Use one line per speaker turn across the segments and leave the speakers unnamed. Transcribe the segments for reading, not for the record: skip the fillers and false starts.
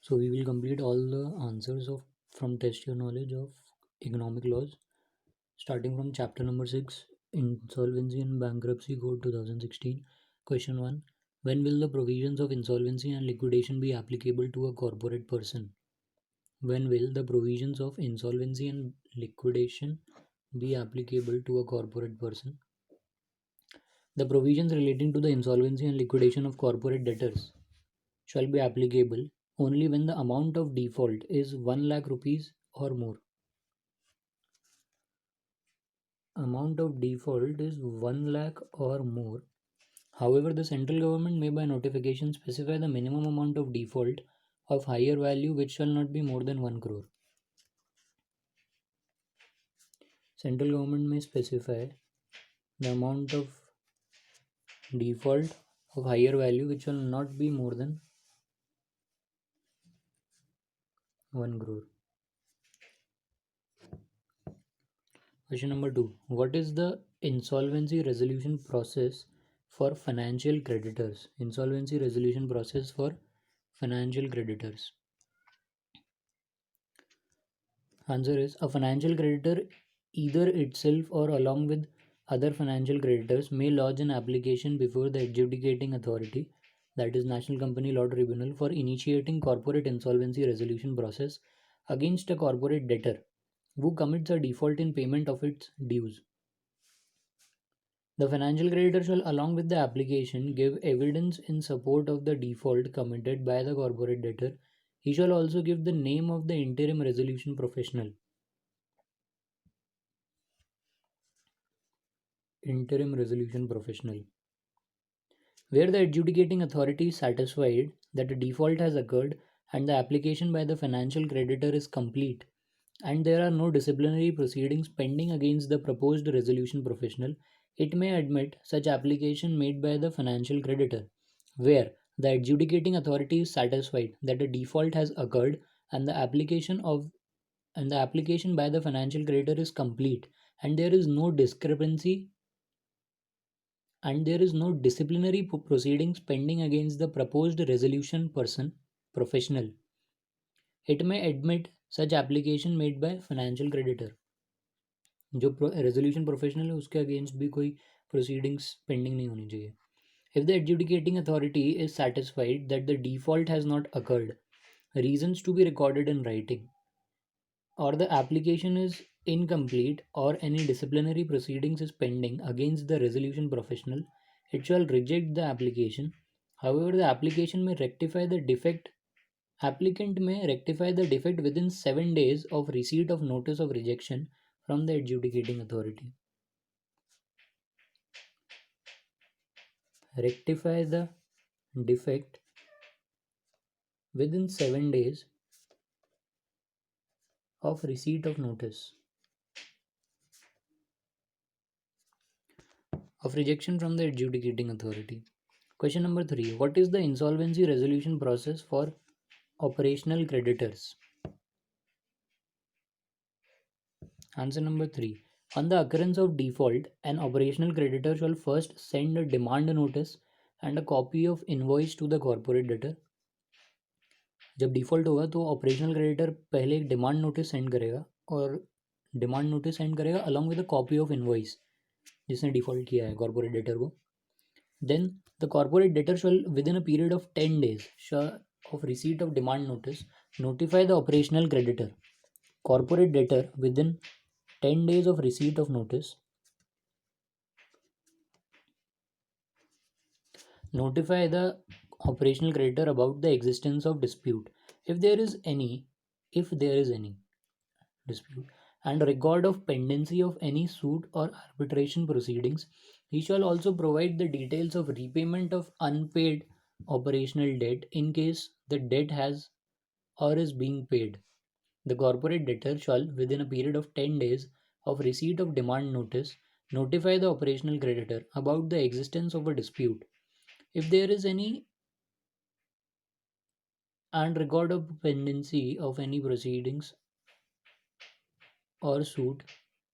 So we will complete all the answers of from test your knowledge of economic laws, starting from chapter number 6, Insolvency and Bankruptcy Code 2016. Question 1. When will the provisions of insolvency and liquidation be applicable to a corporate person? When will the provisions of insolvency and liquidation be applicable to a corporate person? The provisions relating to the insolvency and liquidation of corporate debtors shall be applicable only when the amount of default is 1 lakh rupees or more. Amount of default is 1 lakh or more. However, the central government may by notification specify the minimum amount of default of higher value which shall not be more than 1 crore. Central government may specify the amount of default of higher value which shall not be more than 1 crore. Question number 2. What is the insolvency resolution process for financial creditors? Insolvency resolution process for financial creditors. Answer is a financial creditor, either itself or along with other financial creditors, may lodge an application before the adjudicating authority, that is National Company Law Tribunal, for initiating corporate insolvency resolution process against a corporate debtor who commits a default in payment of its dues. The financial creditor shall, along with the application, give evidence in support of the default committed by the corporate debtor. He shall also give the name of the interim resolution professional. Interim resolution professional. Where the adjudicating authority is satisfied that a default has occurred and the application by the financial creditor is complete, and there are no disciplinary proceedings pending against the proposed resolution professional, it may admit such application made by the financial creditor. Where the adjudicating authority is satisfied that a default has occurred and the application by the financial creditor is complete, and there is no discrepancy and there is no disciplinary proceedings pending against the proposed resolution person professional, it may admit such application made by financial creditor. जो resolution professional है उसके against भी कोई proceedings pending नहीं होनी चाहिए. If the adjudicating authority is satisfied that the default has not occurred, reasons to be recorded in writing, or the application is incomplete, or any disciplinary proceedings is pending against the resolution professional, it shall reject the application. However, the applicant may rectify the defect within 7 days of receipt of notice of rejection from the adjudicating authority. Rectify the defect within 7 days of receipt of notice of rejection from the adjudicating authority. Question number 3. What is the insolvency resolution process for operational creditors? Answer number 3. On the occurrence of default, an operational creditor shall first send a demand notice and a copy of invoice to the corporate debtor. जब default होगा तो operational creditor पहले एक demand notice send करेगा और demand notice send करेगा along with a copy of invoice जिसने default किया है कॉर्पोरेट डेटर को. Then the corporate debtor shall within a period of 10 days of receipt of demand notice notify the operational creditor. Corporate debtor within 10 days of receipt of notice notify the operational creditor about the existence of dispute, if there is any dispute, and record of pendency of any suit or arbitration proceedings. He shall also provide the details of repayment of unpaid operational debt in case the debt has or is being paid. The corporate debtor shall, within a period of 10 days of receipt of demand notice, notify the operational creditor about the existence of a dispute, if there is any, and record of pendency of any proceedings or suit.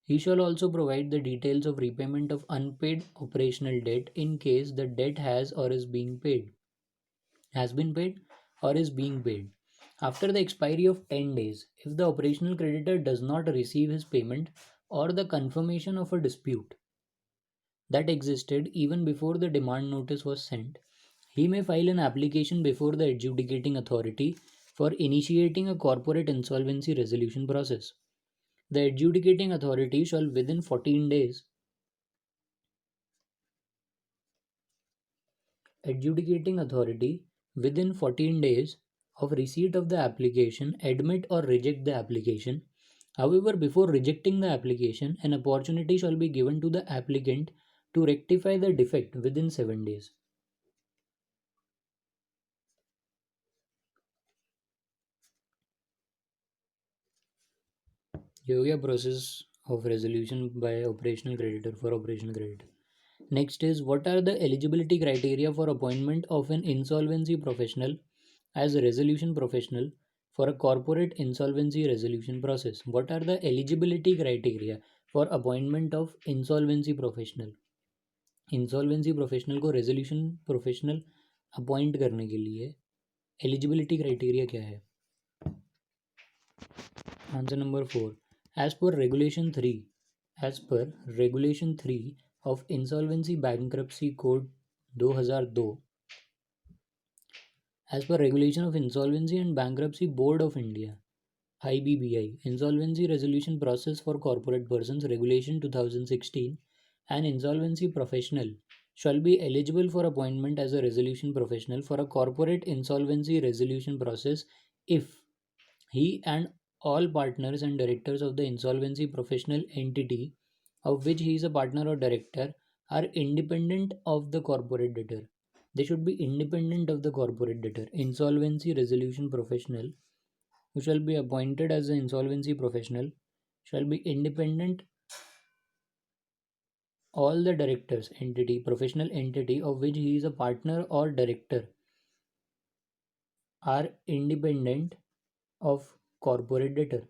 He shall also provide the details of repayment of unpaid operational debt in case the debt has been paid or is being paid. After the expiry of 10 days, if the operational creditor does not receive his payment or the confirmation of a dispute that existed even before the demand notice was sent, he may file an application before the adjudicating authority for initiating a corporate insolvency resolution process. The adjudicating authority shall within 14 days adjudicating authority within 14 days of receipt of the application admit or reject the application. However, before rejecting the application, an opportunity shall be given to the applicant to rectify the defect within 7 days. Here we have process of resolution by operational creditor for operational creditor. Next is, what are the eligibility criteria for appointment of an insolvency professional as a resolution professional for a corporate insolvency resolution process? What are the eligibility criteria for appointment of insolvency professional? Insolvency professional को resolution professional appoint करने के लिए eligibility criteria क्या है? Answer number 4, as per regulation 3, as per regulation 3 of Insolvency Bankruptcy Code 2002, as per Regulation of Insolvency and Bankruptcy Board of India IBBI, Insolvency Resolution Process for Corporate Persons Regulation 2016, an insolvency professional shall be eligible for appointment as a resolution professional for a corporate insolvency resolution process if he and all partners and directors of the insolvency professional entity of which he is a partner or director are independent of the corporate debtor. They should be independent of the corporate debtor. Insolvency resolution professional who shall be appointed as an insolvency professional shall be independent. All the directors entity professional entity of which he is a partner or director are independent of corporate debtor.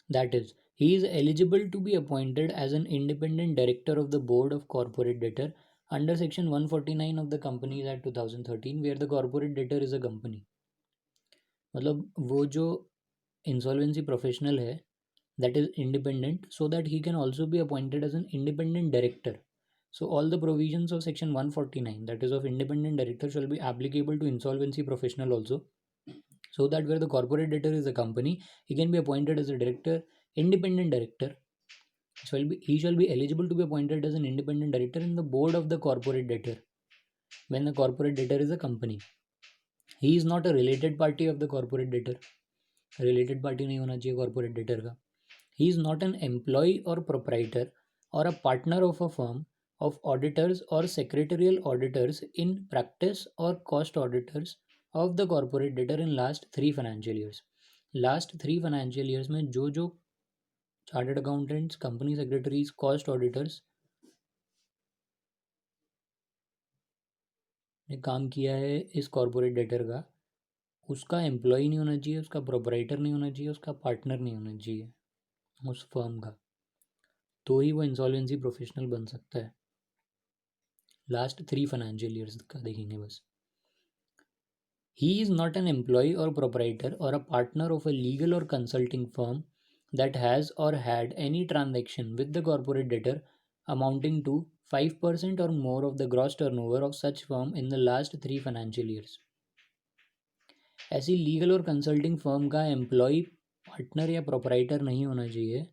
That is, he is eligible to be appointed as an independent director of the board of corporate debtor under section 149 of the Companies Act 2013, where the corporate debtor is a company. मतलब वो जो insolvency professional है, that is independent, so that he can also be appointed as an independent director. So all the provisions of section 149, that is of independent director, shall be applicable to insolvency professional also, so that where the corporate debtor is a company, he can be appointed as a director, independent director. He shall be eligible to be appointed as an independent director in the board of the corporate debtor when the corporate debtor is a company. He is not a related party of the corporate debtor. Related party नहीं होना चाहिए corporate debtor का. He is not an employee or proprietor or a partner of a firm of auditors or secretarial auditors in practice or cost auditors of the corporate debtor in last 3 financial years. Last 3 financial years में जो जो chartered accountants, company secretaries, cost auditors ने काम किया है इस corporate debtor का, उसका एम्प्लॉय नहीं होना चाहिए, उसका प्रोपराइटर नहीं होना चाहिए, उसका पार्टनर नहीं होना चाहिए उस फर्म का, तो ही वो इंसॉल्वेंसी प्रोफेशनल बन सकता है. लास्ट 3 फाइनेंशियल ईयर्स का देखेंगे बस. He is not an employee or proprietor or a partner of a legal or consulting firm that has or had any transaction with the corporate debtor amounting to 5% or more of the gross turnover of such firm in the last 3 financial years. ऐसी legal और consulting firm का employ, partner या proprietor नहीं होना चाहिए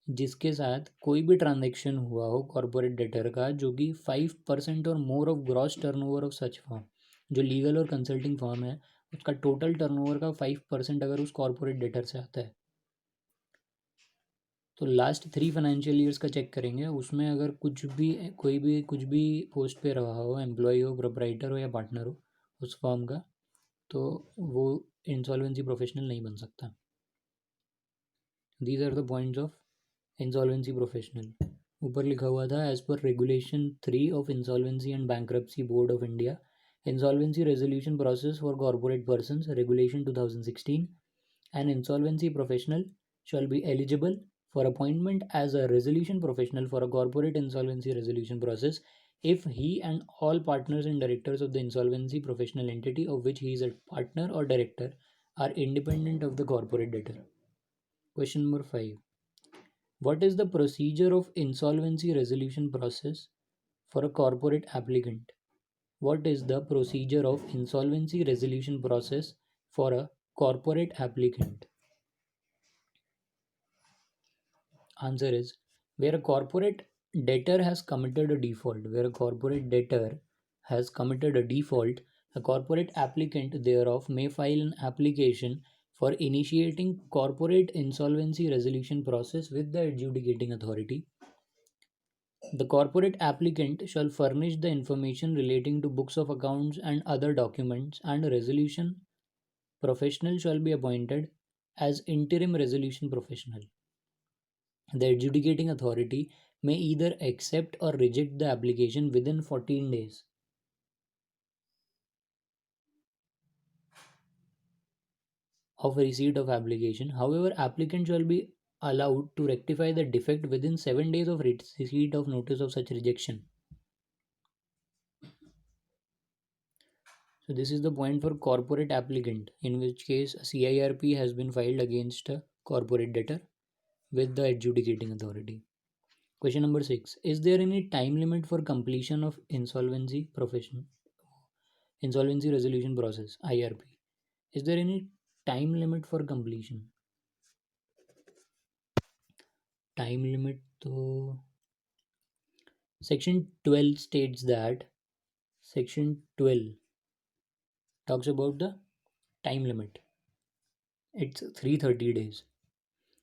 जिसके साथ कोई भी ट्रांजेक्शन हुआ हो कॉर्पोरेट डेटर का जो कि 5% और more of gross turnover of such firm. जो लीगल और कंसल्टिंग फर्म है उसका टोटल टर्नओवर का 5% अगर उस कॉर्पोरेट डेटर से आता है, तो लास्ट 3 फाइनेंशियल ईयर्स का चेक करेंगे, उसमें अगर कुछ भी कोई भी कुछ भी पोस्ट पे रहा हो, एम्प्लॉय हो, प्रोपराइटर हो या पार्टनर हो उस फर्म का, तो वो इंसॉल्वेंसी प्रोफेशनल नहीं बन सकता. These are the points of insolvency professional. ऊपर लिखा हुआ था as per regulation 3 of insolvency and bankruptcy board of India, insolvency resolution process for corporate persons regulation 2016, an insolvency professional shall be eligible for appointment as a resolution professional for a corporate insolvency resolution process if he and all partners and directors of the insolvency professional entity of which he is a partner or director are independent of the corporate debtor. Question number 5. What is the procedure of insolvency resolution process for a corporate applicant? What is the procedure of insolvency resolution process for a corporate applicant? Answer is, where a corporate debtor has committed a default. Where a corporate debtor has committed a default, a corporate applicant thereof may file an application for initiating corporate insolvency resolution process with the adjudicating authority. The corporate applicant shall furnish the information relating to books of accounts and other documents, and a resolution professional shall be appointed as interim resolution professional. The adjudicating authority may either accept or reject the application within 14 days of receipt of application. However, applicant shall be allowed to rectify the defect within 7 days of receipt of notice of such rejection. So this is the point for corporate applicant, in which case a CIRP has been filed against a corporate debtor with the adjudicating authority. Question number 6. Is there any time limit for completion of insolvency resolution process IRP? Is there any time limit for completion? Time limit to section 12 states that section 12 talks about the time limit. It's 330 days.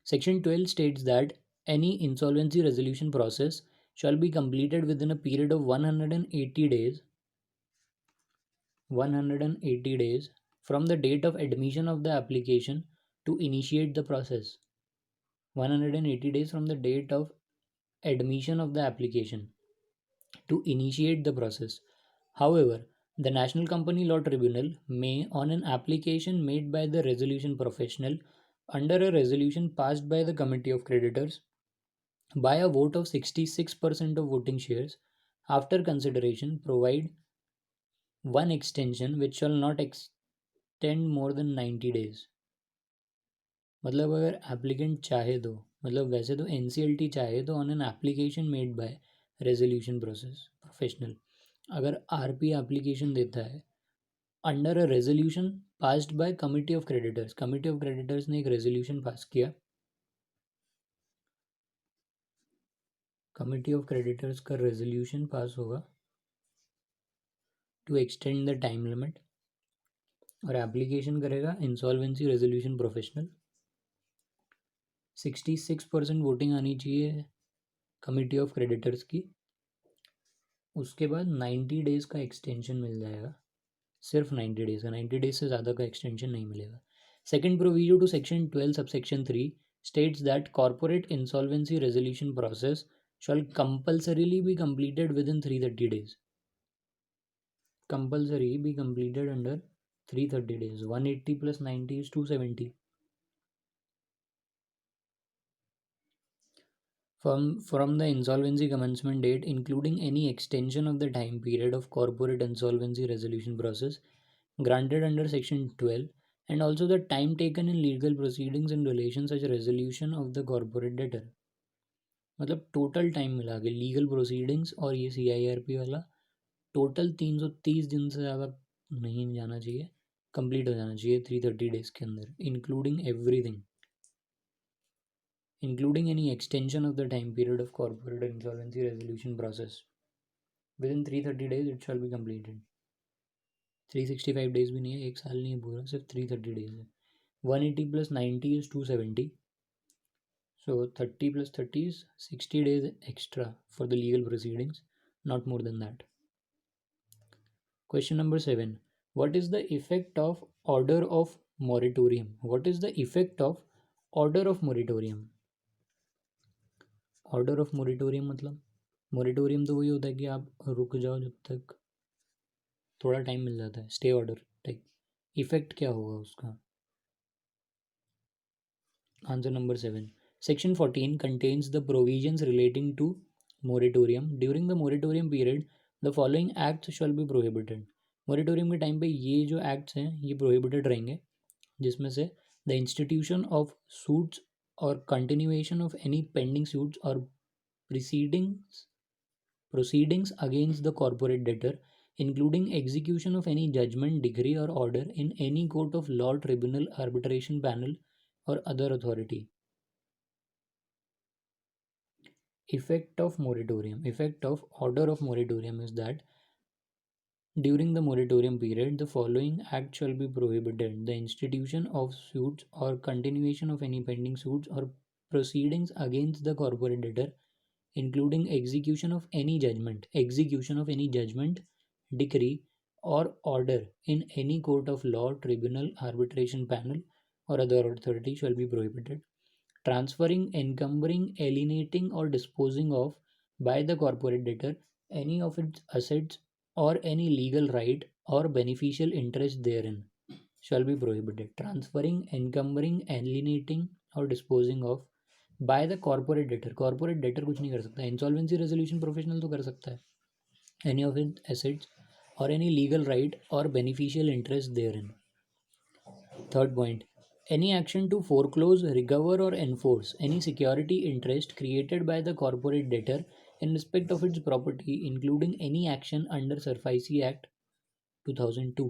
Section 12 states that any insolvency resolution process shall be completed within a period of 180 days 180 days from the date of admission of the application to initiate the process. 180 days from the date of admission of the application to initiate the process. However, the National Company Law Tribunal may, on an application made by the resolution professional under a resolution passed by the Committee of Creditors by a vote of 66% of voting shares, after consideration, provide one extension which shall not extend more than 90 days. मतलब अगर applicant चाहे तो, मतलब वैसे तो NCLT चाहे तो on an application made by resolution process professional, अगर RP एप्लीकेशन देता है under a resolution passed by committee of creditors, committee of creditors ने एक रेजोल्यूशन पास किया, कमिटी ऑफ क्रेडिटर्स का रेजोल्यूशन पास होगा to extend the time limit, और application करेगा इंसॉल्वेंसी रेजोल्यूशन प्रोफेशनल. 66% वोटिंग आनी चाहिए कमिटी ऑफ क्रेडिटर्स की. उसके बाद 90 डेज़ का एक्सटेंशन मिल जाएगा, सिर्फ 90 डेज़ का, 90 डेज से ज़्यादा का एक्सटेंशन नहीं मिलेगा. Second provision to section 12 subsection 3 states that corporate insolvency resolution process shall compulsorily be completed within 330 days. Compulsory be completed under 330 days. 180 plus 90 is 270. From the insolvency commencement date, including any extension of the time period of corporate insolvency resolution process granted under section 12, and also the time taken in legal proceedings in relation such resolution of the corporate debtor. मतलब total time मिला के legal proceedings और ये CIRP वाला total 330 दिन से ज़्यादा नहीं जाना चाहिए, कंप्लीट हो जाना चाहिए 330 डेज के अंदर, including everything, including any extension of the time period of corporate insolvency resolution process. Within 330 days it shall be completed. 365 days भी नहीं है, एक साल नहीं है पूरा, सिर्फ 330 days है. 180 plus 90 is 270. So 30 plus 30 is 60 days extra for the legal proceedings, not more than that. Question number 7. What is the effect of order of moratorium? What is the effect of order of moratorium? Order of moratorium मतलब, moratorium तो वही होता है कि आप रुक जाओ जब तक थोड़ा टाइम मिल जाता है, स्टे ऑर्डर टाइप. इफेक्ट क्या होगा उसका? Answer number 7. Section 14 contains the provisions relating to moratorium. During the moratorium period, the following acts shall be prohibited. Moratorium के टाइम पे ये जो एक्ट्स हैं ये प्रोहिबिटेड रहेंगे, जिसमें से द इंस्टीट्यूशन ऑफ सूट्स और continuation of any pending suits और proceedings against the corporate debtor, including execution of any judgment, decree, or order in any court of law, tribunal, arbitration panel, or other authority. Effect of moratorium. Effect of order of moratorium is that during the moratorium period, the following act shall be prohibited: the institution of suits or continuation of any pending suits or proceedings against the corporate debtor, including execution of any judgment, decree, or order in any court of law, tribunal, arbitration panel, or other authority shall be prohibited. Transferring, encumbering, alienating, or disposing of by the corporate debtor any of its assets or any legal right or beneficial interest therein shall be prohibited. Transferring, encumbering, alienating, or disposing of by the corporate debtor. Corporate debtor कुछ नहीं कर सकता, insolvency resolution professional तो कर सकता है, any of in assets और any legal right और beneficial interest therein. Third point, any action to foreclose, recover, or enforce any security interest created by the corporate debtor in respect of its property, including any action under SURFACI Act 2002।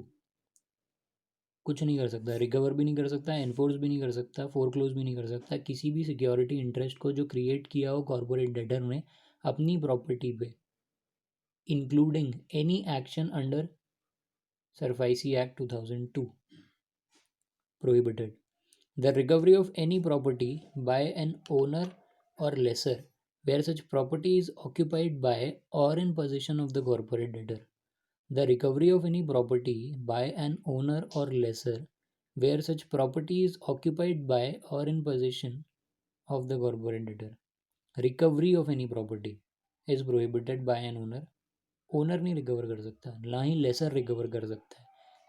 कुछ नहीं कर सकता, recover भी नहीं कर सकता, enforce भी नहीं कर सकता, फोरक्लोज भी नहीं कर सकता किसी भी सिक्योरिटी इंटरेस्ट को जो क्रिएट किया हो कॉर्पोरेट डेटर ने अपनी प्रॉपर्टी पे, including any action under SURFACI Act 2002 prohibited. The recovery of any property by an owner or lessor where such property is occupied by or in possession of the corporate debtor. The recovery of any property by an owner or lessor where such property is occupied by or in possession of the corporate debtor. Recovery of any property is prohibited by an owner. Owner नहीं recover कर सकता, ना ही laser recover कर सकता है,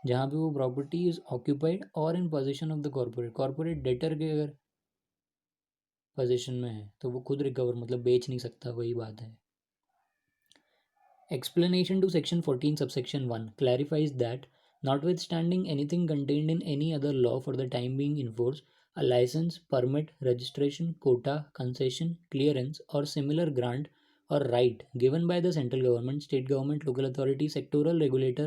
जहाँ पे वो प्रॉपर्टी इज ऑक्यूपाइड और इन position of the corporate debtor के अगर पोजीशन में है तो वो खुद रिकवर मतलब बेच नहीं सकता, वही बात है। Explanation to Section 14, Subsection 1 clarifies that, notwithstanding anything contained in any other law for the time being in force, a license, permit, registration, quota, concession, clearance, or similar grant or right given by the central government, state government, local authority, sectoral regulator,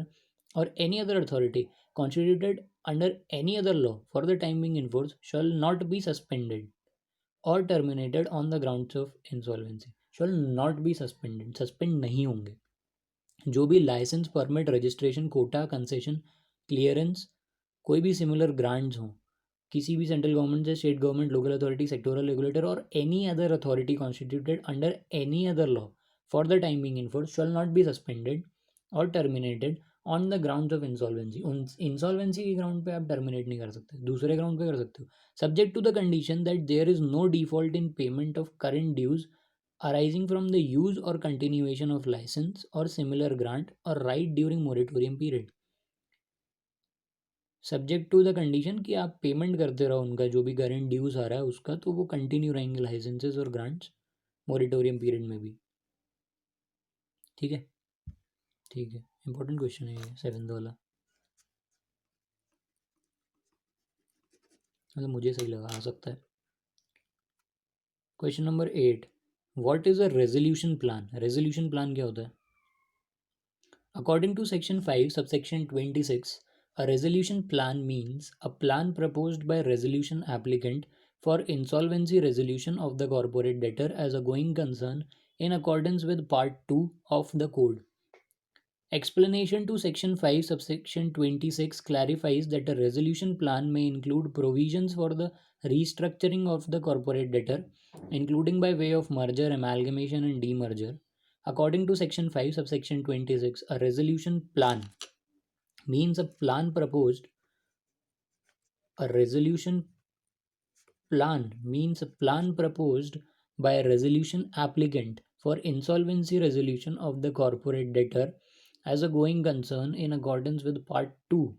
or any other authority constituted under any other law for the time being in force shall not be suspended or terminated on the grounds of insolvency. Shall not be suspended, suspend नहीं होंगे। जो भी licence, permit, registration, quota, concession, clearance, कोई भी similar grants हों किसी भी central government से, state government, local authority, sectoral regulator और any other authority constituted under any other law for the time being in force shall not be suspended और terminated on the grounds of insolvency. उन insolvency के ground पे आप terminate नहीं कर सकते, दूसरे ग्राउंड पे कर सकते हो, subject to the condition that there is no default in payment of current dues arising from the use or continuation of license or similar grant or right during moratorium period, subject to the condition कि आप payment करते रहो उनका जो भी current dues आ रहा है उसका, तो वो कंटिन्यू रहेंगे लाइसेंसेस और ग्रांट्स मोरेटोरियम पीरियड में भी। ठीक है, ठीक है, इंपॉर्टेंट क्वेश्चन है ये सेवेंथ वाला, मतलब मुझे सही लगा, आ सकता है। Question number 8, what is a resolution plan? Resolution plan क्या होता है? According to Section 5, Subsection 26, a resolution plan means a plan proposed by resolution applicant for insolvency resolution of the corporate debtor as a going concern in accordance with Part 2 of the Code. Explanation to Section 5, Subsection 26 clarifies that a resolution plan may include provisions for the restructuring of the corporate debtor, including by way of merger, amalgamation, and demerger. According to Section 5, Subsection 26, a resolution plan means a plan proposed. A resolution plan means a plan proposed by a resolution applicant for insolvency resolution of the corporate debtor as a going concern in accordance with Part 2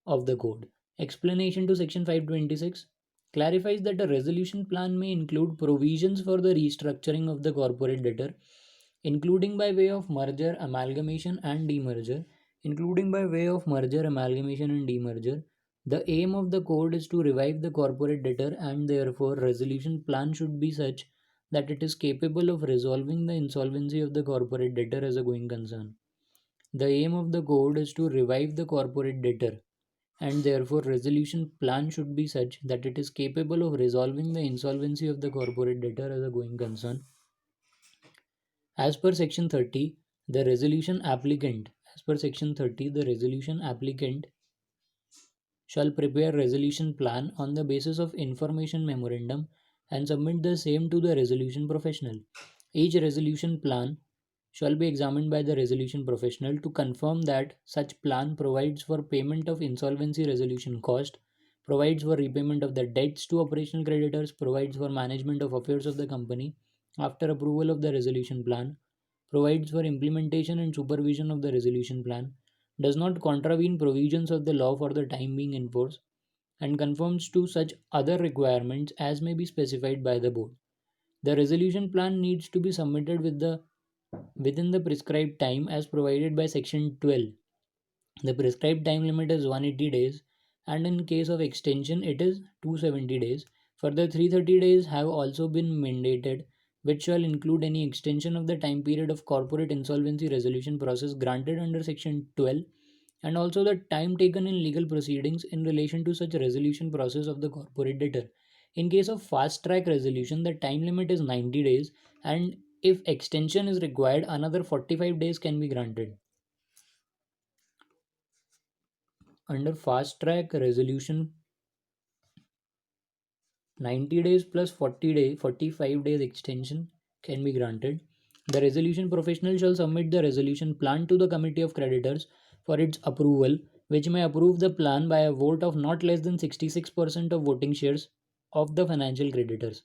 of the Code. Explanation to Section 526 clarifies that a resolution plan may include provisions for the restructuring of the corporate debtor, including by way of merger, amalgamation, and demerger. Including by way of merger, amalgamation, and demerger. The aim of the code is to revive the corporate debtor, and therefore, resolution plan should be such that it is capable of resolving the insolvency of the corporate debtor as a going concern. The aim of the code is to revive the corporate debtor, and therefore resolution plan should be such that it is capable of resolving the insolvency of the corporate debtor as a going concern. As per section 30, the resolution applicant, as per section 30, the resolution applicant shall prepare resolution plan on the basis of information memorandum and submit the same to the resolution professional. Each resolution plan shall be examined by the resolution professional to confirm that such plan provides for payment of insolvency resolution cost, provides for repayment of the debts to operational creditors, provides for management of affairs of the company after approval of the resolution plan, provides for implementation and supervision of the resolution plan, does not contravene provisions of the law for the time being enforced, and conforms to such other requirements as may be specified by the board. The resolution plan needs to be submitted within the prescribed time as provided by section 12. The prescribed time limit is 180 days, and in case of extension it is 270 days. Further 330 days have also been mandated, which shall include any extension of the time period of corporate insolvency resolution process granted under section 12, and also the time taken in legal proceedings in relation to such resolution process of the corporate debtor. In case of fast track resolution, the time limit is 90 days, and if extension is required, another 45 days can be granted. Under fast track resolution, 90 days plus 45 days extension can be granted. The resolution professional shall submit the resolution plan to the committee of creditors for its approval, which may approve the plan by a vote of not less than 66% of voting shares of the financial creditors.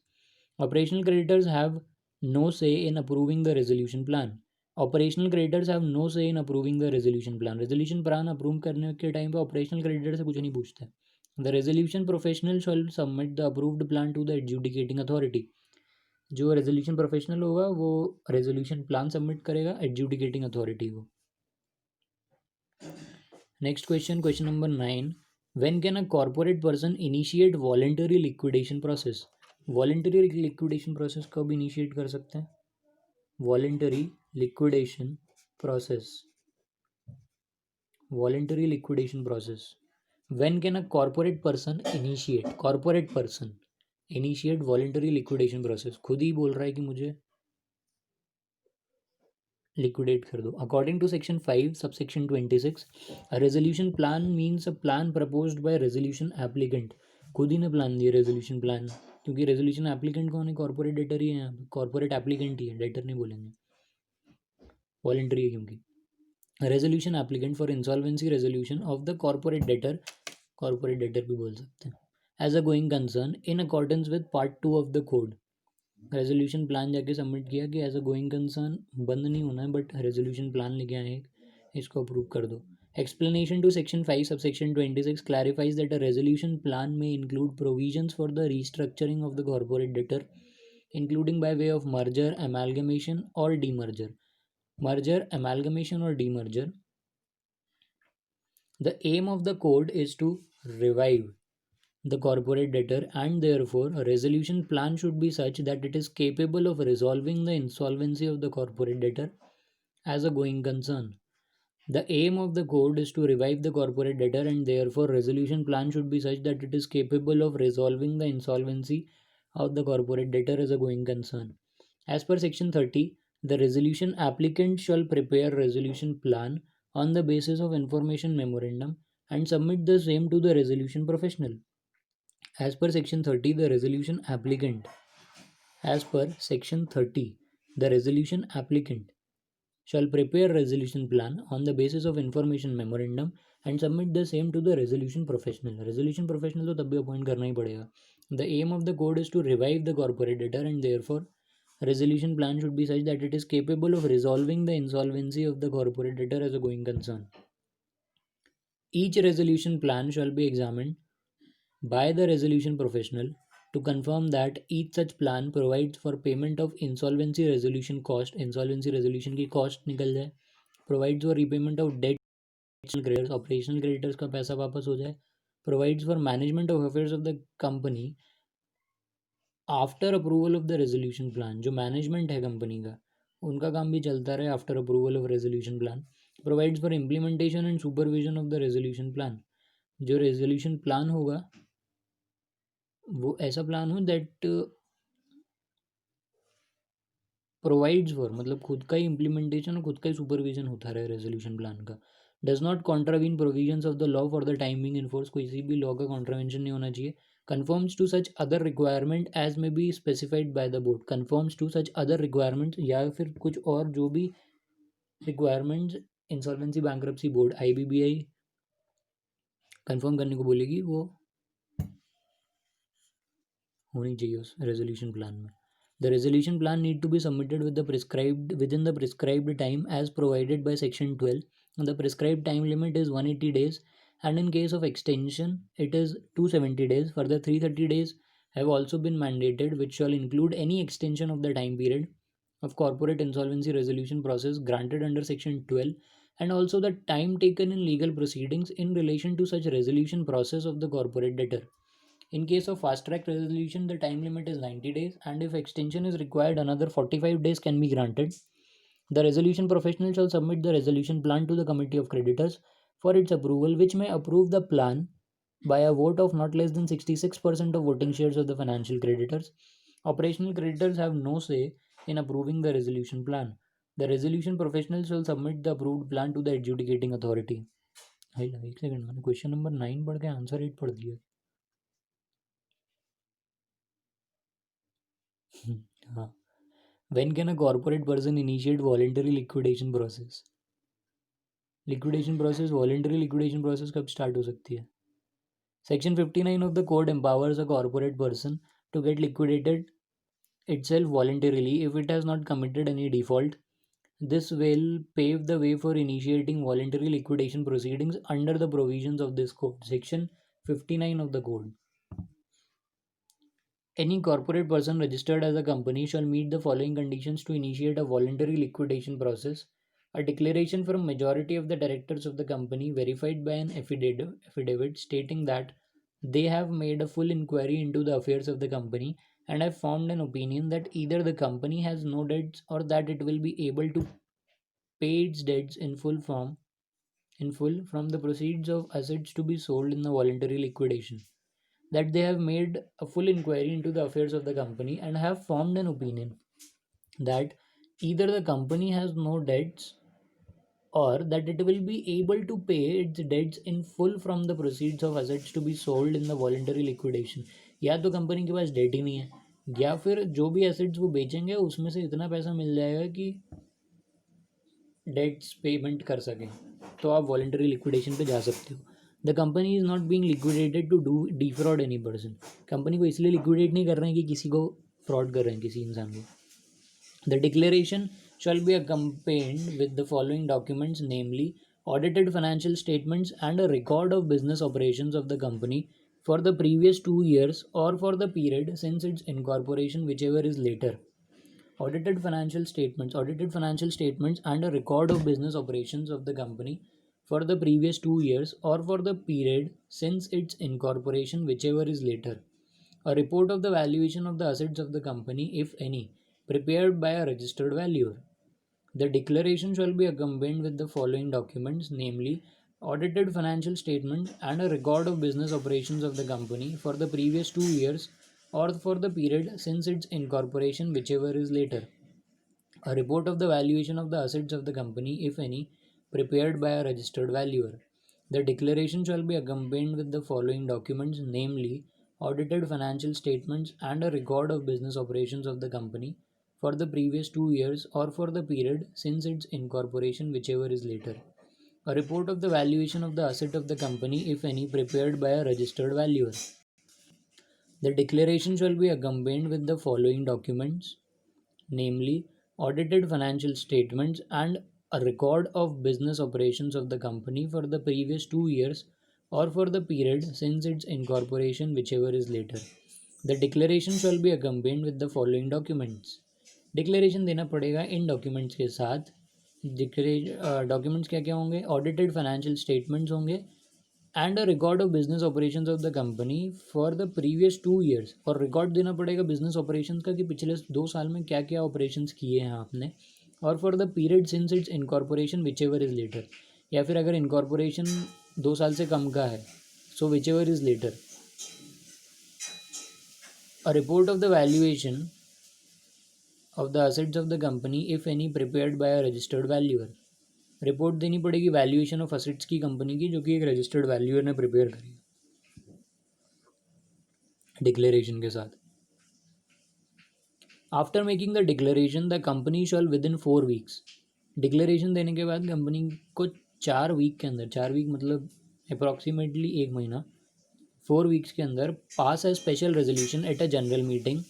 Operational creditors have no say in approving the resolution plan. Operational creditors have no say in approving the resolution plan. Resolution plan approve करने के time पे operational creditor से कुछ नहीं पूछता है. The resolution professional shall submit the approved plan to the adjudicating authority. जो resolution professional होगा वो रेजोल्यूशन प्लान सबमिट करेगा एडजुडिकेटिंग अथॉरिटी को. Next question, question number 9. When can a corporate person initiate voluntary liquidation process? Voluntary liquidation process कब initiate कर सकते हैं? Voluntary liquidation process. Voluntary liquidation process. When can a corporate person initiate voluntary liquidation process? खुद ही बोल रहा है कि मुझे liquidate कर दो. According to section 5 subsection 26, a resolution plan means a plan proposed by resolution applicant. खुद ही ने प्लान दिया resolution plan, क्योंकि resolution applicant कौन है? कॉर्पोरेट डेटर ही है यहाँ पे, कॉर्पोरेट एप्लीकेंट ही है, डेटर नहीं बोलेंगे, वॉलेंट्री है क्योंकि. Resolution applicant for insolvency resolution of the corporate debtor भी बोल सकते हैं, as a going concern in accordance with part 2 of the code. Resolution plan जाके सबमिट किया कि एज अ गोइंग कंसर्न बंद नहीं होना है, बट रेजोल्यूशन प्लान लेके आए, इसको अप्रूव कर दो. Explanation to section 5 subsection 26 clarifies that a resolution plan may include provisions for the restructuring of the corporate debtor, including by way of merger, amalgamation, or demerger. Merger, amalgamation, or demerger. The aim of the code is to revive the corporate debtor, and therefore a resolution plan should be such that it is capable of resolving the insolvency of the corporate debtor as a going concern. The aim of the code is to revive the corporate debtor, and therefore resolution plan should be such that it is capable of resolving the insolvency of the corporate debtor as a going concern. As per section 30, the resolution applicant shall prepare resolution plan on the basis of information memorandum and submit the same to the resolution professional. As per section 30, the resolution applicant shall prepare resolution plan on the basis of information memorandum and submit the same to the resolution professional. Resolution professional तो तब भी appoint करना ही पड़ेगा. The aim of the code is to revive the corporate debtor, and therefore resolution plan should be such that it is capable of resolving the insolvency of the corporate debtor as a going concern. Each resolution plan shall be examined by the resolution professional to confirm that each such plan provides for payment of insolvency resolution cost, insolvency resolution की cost निकल जाए, provides for repayment of debt creditors, operational creditors का पैसा वापस हो जाए, provides for management of affairs of the company after approval of the resolution plan. जो management है कंपनी का उनका काम भी चलता रहे after approval of resolution plan. Provides for implementation and supervision of the resolution plan. जो रेजोल्यूशन प्लान होगा वो ऐसा प्लान हो दैट प्रोवाइड्स फॉर, मतलब खुद का ही इम्प्लीमेंटेशन और खुद का ही सुपरविजन होता रहे रेजोल्यूशन प्लान का. Does not contravene provisions of the law for the timing in force. किसी भी लॉ का कॉन्ट्रावेंशन नहीं होना चाहिए. Conforms to such other requirement as may be specified by the board. Conforms to such other requirements या फिर कुछ और जो भी requirements insolvency bankruptcy board IBBI confirm करने को बोलेगी वो होनी चाहिए उस रेजोल्यूशन प्लान में. The resolution plan need to be submitted with the prescribed within the prescribed time as provided by section 12. The prescribed time limit is 180 days and in case of extension it is 270 days. Further 330 days have also been mandated which shall include any extension of the time period of corporate insolvency resolution process granted under section 12 and also the time taken in legal proceedings in relation to such resolution process of the corporate debtor. In case of fast track resolution, the time limit is 90 days, and if extension is required, another 45 days can be granted. The resolution professional shall submit the resolution plan to the committee of creditors for its approval, which may approve the plan by a vote of not less than 66% of voting shares of the financial creditors. Operational creditors have no say in approving the resolution plan. The resolution professional shall submit the approved plan to the adjudicating authority. एक second, मैंने question number 9 पढ़ के answer 8 पढ़ दिया. हाँ. When can a corporate person initiate voluntary liquidation process? Liquidation process, voluntary liquidation process कब start हो सकती है? Section 59 of the code empowers a corporate person to get liquidated itself voluntarily if it has not committed any default. This will pave the way for initiating voluntary liquidation proceedings under the provisions of this code. Section 59 of the code. Any corporate person registered as a company shall meet the following conditions to initiate a voluntary liquidation process: a declaration from majority of the directors of the company verified by an affidavit stating that they have made a full inquiry into the affairs of the company and have formed an opinion that either the company has no debts or that it will be able to pay its debts in full from the proceeds of assets to be sold in the voluntary liquidation, that they have made a full inquiry into the affairs of the company and have formed an opinion that either the company has no debts or that it will be able to pay its debts in full from the proceeds of assets to be sold in the voluntary liquidation. या तो company के पास date ही नहीं है या फिर जो भी assets वो बेचेंगे उसमें से इतना पैसा मिल जाएगा कि डेट्स पेमेंट कर सकें, तो आप वॉलेंटरी लिक्विडेशन पे जा सकते हो. The company is not being liquidated to do defraud any person. Company को इसलिए लिक्विडेट नहीं कर रहे हैं कि किसी को फ्रॉड कर रहे हैं किसी इंसान को. The declaration shall be accompanied with the following documents, namely audited financial statements and a record of business operations of the company for the previous 2 years or for the period since its incorporation, whichever is later. Audited financial statements and a record of business operations of the company for the previous 2 years or for the period since its incorporation, whichever is later. A report of the valuation of the assets of the company, if any, prepared by a registered valuer. The declaration shall be accompanied with the following documents, namely audited financial statement and a record of business operations of the company for the previous 2 years or for the period since its incorporation, whichever is later. A report of the valuation of the assets of the company, if any, prepared by a registered valuer. The declaration shall be accompanied with the following documents, namely audited financial statements and a record of business operations of the company for the previous 2 years or for the period since its incorporation, whichever is later. A report of the valuation of the asset of the company, if any, prepared by a registered valuer. The declaration shall be accompanied with the following documents, namely audited financial statements and a record of business operations of the company for the previous 2 years or for the period since its incorporation, whichever is later. The declaration shawl B accompanied with the following documents. Declaration देना पड़ेगा इन documents के साथ। Documents क्या क्या होंगे? Audited financial statements होंगे and a record of business operations of the company for the previous 2 years। और record देना पड़ेगा बिजनेस ऑपरेशंस का कि पिछले 2 साल में क्या क्या ऑपरेशंस किए हैं आपने। और for the period since its incorporation whichever is later, या फिर अगर इनकॉर्पोरेशन 2 साल से कम का है so whichever is later. A report of the valuation of the assets of the company if any prepared by a registered valuer. Report देनी पड़ेगी वैल्यूएशन ऑफ असेट्स की कंपनी की, जो कि एक रजिस्टर्ड वैल्यूअर ने प्रिपेयर करी declaration के साथ। After making the declaration the company shall within 4 weeks। डिक्लेरेशन देने के बाद कंपनी को 4 week के अंदर, 4 week मतलब अप्रॉक्सीमेटली 1 महीना, 4 weeks के अंदर pass a special resolution at a general meeting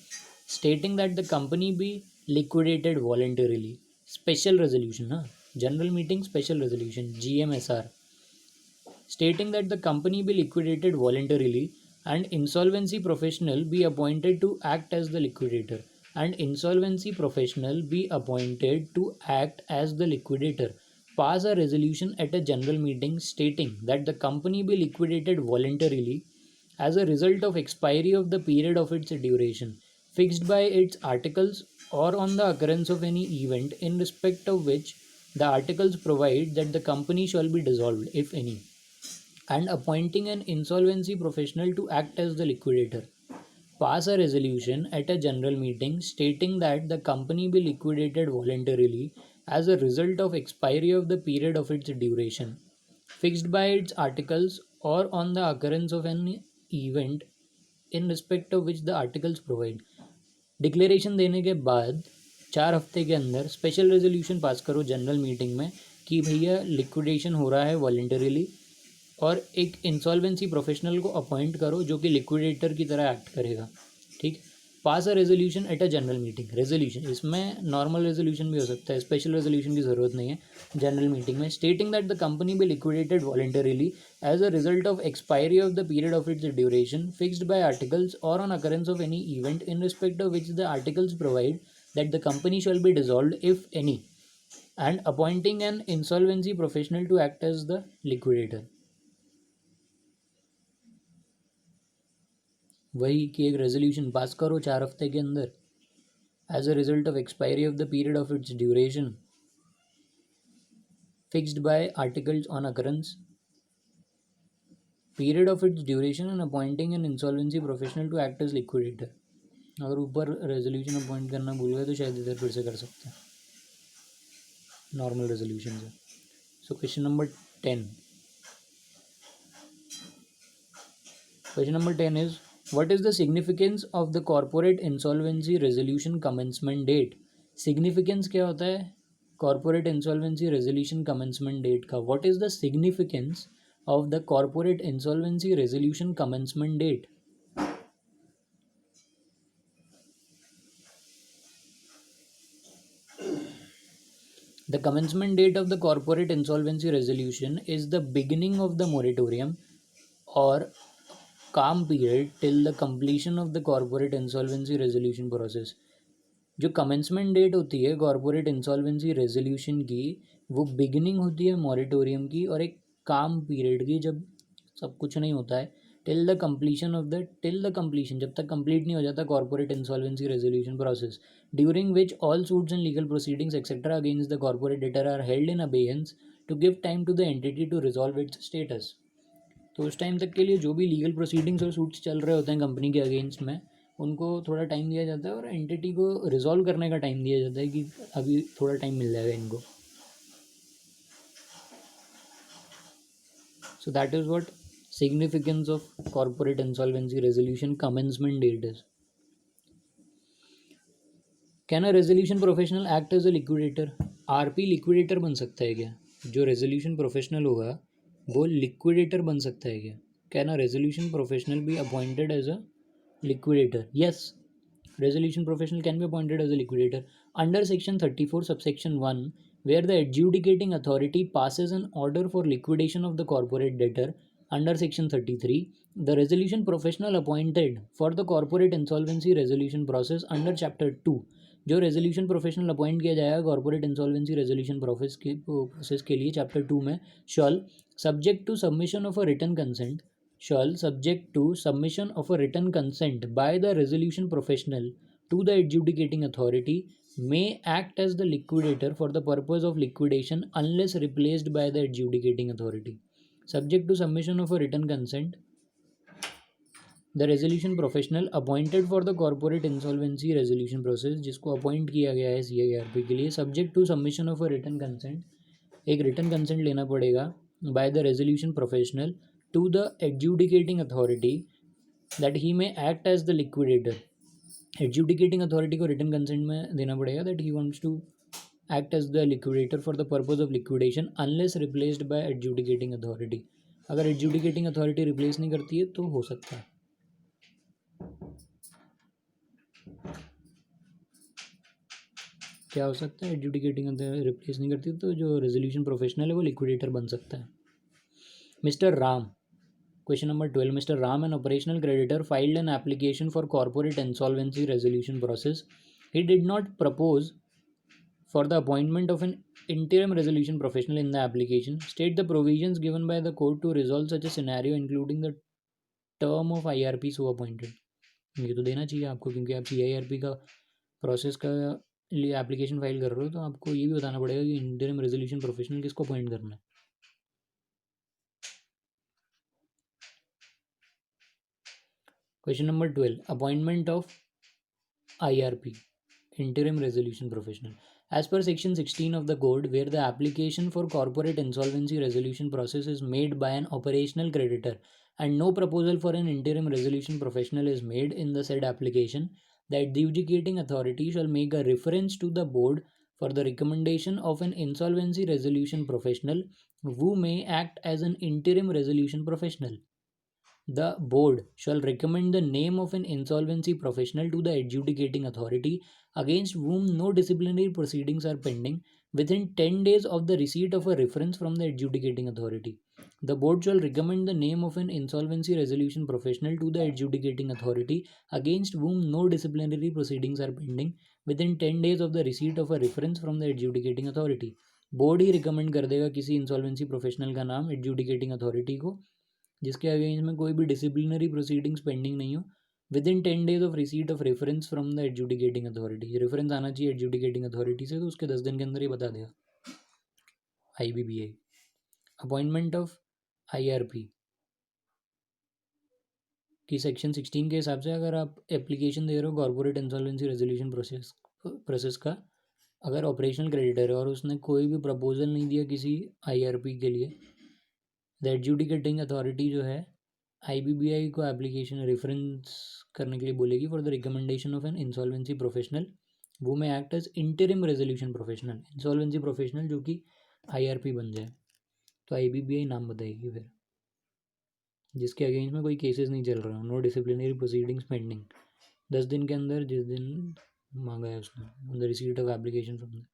stating that the company be liquidated voluntarily. Special resolution, हाँ, general meeting special resolution GMSR, stating that the company be liquidated voluntarily and insolvency professional be appointed to act as the liquidator, and insolvency professional be appointed to act as the liquidator, pass a resolution at a general meeting stating that the company be liquidated voluntarily as a result of expiry of the period of its duration fixed by its articles or on the occurrence of any event in respect of which the articles provide that the company shall be dissolved if any, and appointing an insolvency professional to act as the liquidator. Pass a resolution at a general meeting stating that the company be liquidated voluntarily as a result of expiry of the period of its duration, fixed by its articles or on the occurrence of an event in respect of which the articles provide. Declaration देने के बाद 4 हफ्ते के अंदर special resolution pass करो general meeting में कि भैया लिक्विडेशन हो रहा है वॉलेंटरीली, और एक इंसॉल्वेंसी प्रोफेशनल को अपॉइंट करो जो कि लिक्विडेटर की तरह एक्ट करेगा। ठीक, pass a resolution at a general meeting. Resolution इसमें नॉर्मल रेजोल्यूशन भी हो सकता है, स्पेशल रेजोल्यूशन की ज़रूरत नहीं है। जनरल मीटिंग में stating that the company be liquidated voluntarily as a result of expiry of the period of its duration fixed by articles और on occurrence of any event in respect of which the articles provide that the company shall be dissolved if any, and appointing an insolvency professional to act as the liquidator. वही कि एक resolution पास करो 4 हफ्ते के अंदर as a result of expiry of the period of its duration fixed by articles on occurrence period of its duration and appointing an insolvency professional to act as liquidator. अगर ऊपर resolution appoint करना भूल गए तो शायद इधर फिर से कर सकते हैं नॉर्मल रेजोल्यूशन से। So question number 10, question number 10 is what is the significance of the corporate insolvency resolution commencement date. Significance क्या होता है corporate insolvency resolution commencement date का? What is the significance of the corporate insolvency resolution commencement date? The commencement date of the corporate insolvency resolution is the beginning of the moratorium or calm period till the completion of the corporate insolvency resolution process। जो commencement date होती है corporate insolvency resolution की, वो beginning होती है moratorium की और एक काम पीरियड की, जब सब कुछ नहीं होता है, टिल द कंप्लीशन जब तक कंप्लीट नहीं हो जाता corporate insolvency resolution process, during which all suits and legal proceedings etcetera against the corporate debtor are held in abeyance to give time to the entity to resolve its status. तो उस time तक के लिए जो भी legal proceedings और suits चल रहे होते हैं कंपनी के अगेंस्ट में, उनको थोड़ा टाइम दिया जाता है और एंटिटी को रिजॉल्व करने का टाइम दिया जाता है कि अभी थोड़ा टाइम मिल जाएगा इनको। So that is what significance of corporate insolvency resolution commencement date is। Can a resolution professional act as a liquidator? RP liquidator बन सकता है क्या? जो रेजोल्यूशन प्रोफेशनल होगा वो लिक्विडेटर बन सकता है क्या? Can a resolution professional be appointed as a liquidator? Yes, resolution professional can be appointed as a liquidator under section 34 subsection 1, where the adjudicating authority passes an order for liquidation of the corporate debtor Under Section 33, the resolution professional appointed for the corporate insolvency resolution process under Chapter 2, जो resolution professional appoint किया जाएगा corporate insolvency resolution process के लिए chapter 2 में, shall subject to submission of a written consent shall subject to submission of a written consent by the resolution professional to the adjudicating authority may act as the liquidator for the purpose of liquidation unless replaced by the adjudicating authority. Subject to submission of a written consent, the resolution professional appointed for the corporate insolvency resolution process, जिसको appoint किया गया है CIRP के लिए, subject to submission of a written consent, एक written consent लेना पड़ेगा by the resolution professional to the adjudicating authority that he may act as the liquidator. Adjudicating authority को रिटन कंसेंट में देना पड़ेगा that he wants to act as the liquidator for the purpose of liquidation unless replaced by adjudicating authority. अगर adjudicating authority replace नहीं करती है तो हो सकता है. क्या हो सकता है? एडजुडिकेटिंग रिप्लेस नहीं करती तो जो रेजोल्यूशन प्रोफेशनल है वो लिक्विडेटर बन सकता है. Mister Ram, question number 12. Mr. Ram, an operational creditor, filed an application for corporate insolvency resolution process. He did not propose for the appointment of an interim resolution professional in the application. State the provisions given by the court to resolve such a scenario, including the term of IRP so appointed. ये तो देना चाहिए आपको क्योंकि आप CIRP का process का लिए एप्लीकेशन फाइल कर रहे हो, तो आपको ये भी बताना पड़ेगा कि इंटरिम रेजोल्यूशन प्रोफेशनल किसको अपॉइंट करना है. Question number 12. Appointment of IRP, Interim Resolution Professional. As per Section 16 of the Code, where the application for corporate insolvency resolution process is made by an operational creditor and no proposal for an interim resolution professional is made in the said application, the adjudicating authority shall make a reference to the board for the recommendation of an insolvency resolution professional who may act as an interim resolution professional. The board shall recommend the name of an insolvency professional to the adjudicating authority against whom no disciplinary proceedings are pending within 10 days of the receipt of a reference from the adjudicating authority. The board shall recommend the name of an insolvency resolution professional to the adjudicating authority against whom no disciplinary proceedings are pending within 10 days of the receipt of a reference from the adjudicating authority. Board he recommend कर देगा किसी insolvency professional का नाम adjudicating authority को जिसके against में कोई भी डिसिप्लिनरी प्रोसीडिंग्स पेंडिंग नहीं हो with in 10 days of receipt of reference from the adjudicating authority. Reference आना चाहिए एडजुडिकेटिंग अथॉरिटी से, तो उसके 10 दिन के अंदर ही बता देगा. IBBI. अपॉइंटमेंट ऑफ IRP की सेक्शन 16 के हिसाब से अगर आप एप्लीकेशन दे रहे हो कॉर्पोरेट इंसॉल्वेंसी रेजोल्यूशन प्रोसेस का, अगर ऑपरेशनल क्रेडिटर है और उसने कोई भी प्रपोजल नहीं दिया किसी IRP के लिए, द एडजुडिकेटिंग अथॉरिटी जो है IBBI को एप्लीकेशन रेफरेंस करने के लिए बोलेगी for the recommendation of an insolvency professional वो में act as interim resolution professional. Insolvency professional जो कि IRP बन जाए तो IBBI नाम बताएगी फिर, जिसके अगेंस्ट में कोई केसेस नहीं चल रहा, नो डिसिप्लिनरी प्रोसीडिंग्स पेंडिंग, 10 दिन के अंदर जिस दिन मांगा है उसने, on the receipt of application from the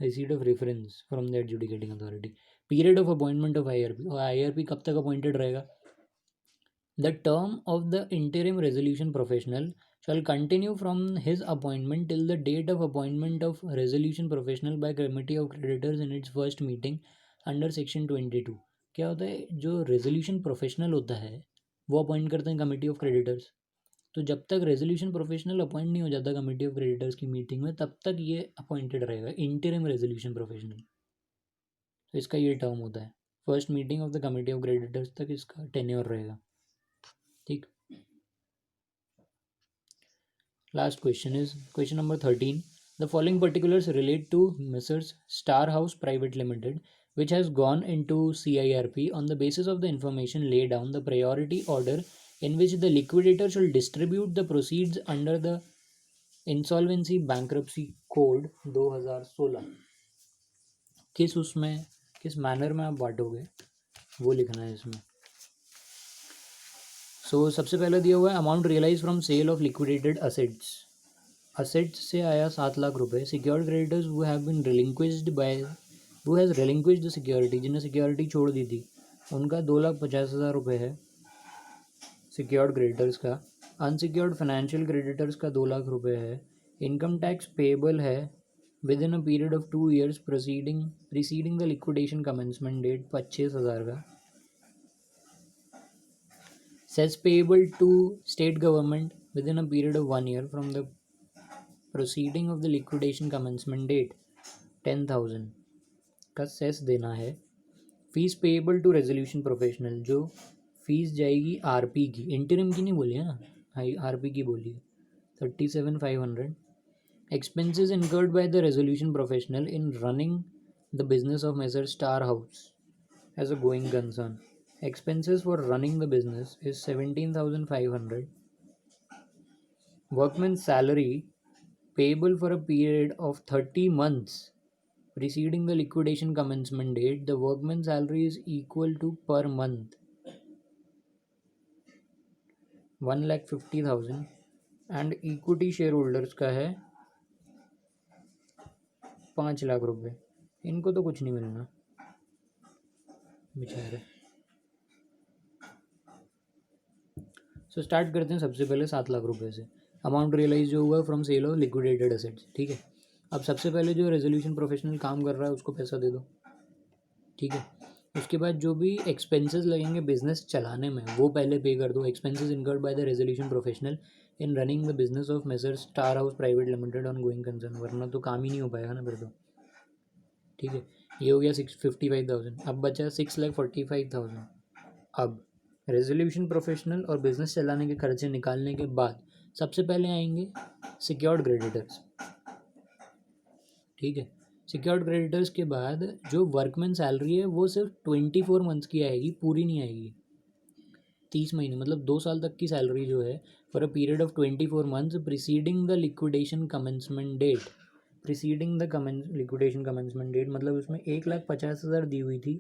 receipt of reference from the adjudicating authority. Period of appointment of IRP, और IRP कब तक अपॉइंटेड रहेगा? The term of the interim resolution professional shall continue from his appointment till the date of appointment of resolution professional by committee of creditors in its first meeting under section 22. क्या होता है, जो resolution professional होता है वो appoint करते हैं committee of creditors, तो जब तक रेजोल्यूशन प्रोफेशनल अपॉइंट नहीं हो जाता कमेटी ऑफ क्रेडिटर्स की मीटिंग में तब तक ये अपॉइंटेड रहेगा इंटरिम रेजोल्यूशन प्रोफेशनल. तो इसका ये टर्म होता है, first meeting of the committee of creditors तक इसका टेन्योर रहेगा. ठीक. Last question is question number 13. The following particulars relate to Messrs. Star House Private Limited, which has gone into CIRP on the basis of the information laid down the priority order in which the liquidator shall distribute the proceeds under the Insolvency Bankruptcy Code 2016. किस उसमें किस manner में आप बांटोगे वो लिखना है इसमें. सो सबसे पहले दिया हुआ है amount realise from sale of liquidated assets. Assets से आया 7 लाख रुपए. Secured creditors who have been relinquished by who has relinquished the security, जिन्हें सिक्योरिटी छोड़ दी थी, उनका 2,50,000 रुपये है सिक्योर्ड क्रेडिटर्स का। अनसिक्योर्ड फाइनेंशियल क्रेडिटर्स का 2 लाख रुपये है। इनकम टैक्स पेबल है within a period of 2 years preceding the liquidation commencement date 25,000 का। Cess payable to state government within a period of 1 year from the proceeding of the liquidation commencement date 10,000 का cess देना है। Fees payable to resolution professional, जो fees जाएगी RP की, interim की नहीं बोली है ना, हाई आरपी की बोली है, 37,500। Expenses incurred by the resolution professional in running the business of major star house as a going concern. Expenses for running the business is 17,500. Workman's salary payable for a period of 30 months preceding the liquidation commencement date. The workman's salary is equal to per month 1,50,000 and equity shareholders का है 5 लाख रुपए। इनको तो कुछ नहीं मिलना बेचारे। So start करते हैं सबसे पहले 7 लाख रुपए से। अमाउंट रियलाइज जो हुआ from sale of liquidated assets, ठीक है। अब सबसे पहले जो रेजोल्यूशन प्रोफेशनल काम कर रहा है उसको पैसा दे दो, ठीक है। उसके बाद जो भी एक्सपेंसेस लगेंगे बिजनेस चलाने में वो पहले पे कर दो। Expenses incurred by the resolution professional in running the business of messrs star house private limited on going concern, वरना तो काम ही नहीं हो पाएगा ना फिर तो, ठीक है। ये हो गया 655,000। अब बचा 6,45,000। अब रेजोल्यूशन प्रोफेशनल और बिजनेस चलाने के खर्चे निकालने के बाद सबसे पहले आएंगे सिक्योर्ड क्रेडिटर्स, ठीक है। सिक्योर्ड क्रेडिटर्स के बाद जो वर्कमैन सैलरी है वो सिर्फ 24 मंथ्स की आएगी, पूरी नहीं आएगी। 30 महीने मतलब 2 साल तक की सैलरी जो है for a period of 24 months preceding the liquidation commencement date. Preceding the liquidation commencement date मतलब उसमें 1,50,000 दी हुई थी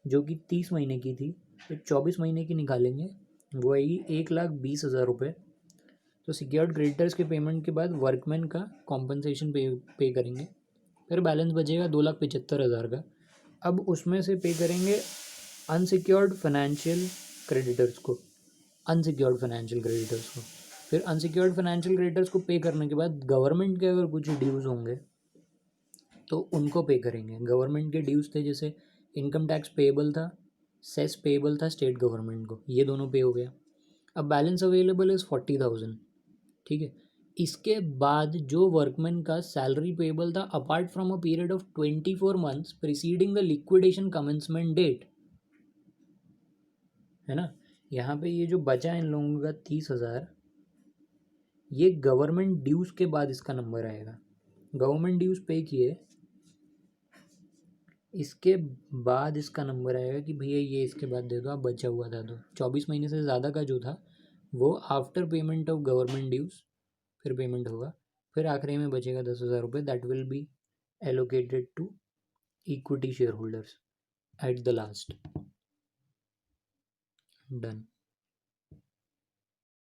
जो कि 30 महीने की थी, तो 24 महीने की निकालेंगे वो आएगी 1,20,000 रुपये। तो सिक्योर्ड क्रेडिटर्स के पेमेंट के बाद वर्कमैन का कॉम्पनसेशन पे करेंगे, फिर बैलेंस बचेगा 2,75,000 का। अब उसमें से पे करेंगे अनसिक्योर्ड फाइनेंशियल क्रेडिटर्स को, अनसिक्योर्ड फाइनेंशियल क्रेडिटर्स को। फिर अनसिक्योर्ड फाइनेंशियल क्रेडिटर्स को पे करने के बाद गवर्नमेंट के अगर कुछ ड्यूज़ होंगे तो उनको पे करेंगे। गवर्नमेंट के ड्यूज़ थे जैसे इनकम टैक्स पेएबल था, सेस पेएबल था स्टेट गवर्नमेंट को, ये दोनों पे हो गया। अब बैलेंस अवेलेबल इज़ 40,000, ठीक है। इसके बाद जो वर्कमैन का सैलरी पेएबल था apart from a period of 24 months preceding the liquidation commencement date, है ना। यहाँ पे ये जो बचा इन लोगों का 30,000, ये गवर्नमेंट ड्यूज़ के बाद इसका नंबर आएगा। गवर्नमेंट ड्यूज़ पे किए इसके बाद इसका नंबर आएगा कि भैया ये इसके बाद दे दो, आप बचा हुआ था तो 24 महीने से ज़्यादा का जो था वो after payment of government dues फिर पेमेंट होगा। फिर आखिरी में बचेगा 10,000 रुपये, that will be allocated to equity share holders at the last. Done.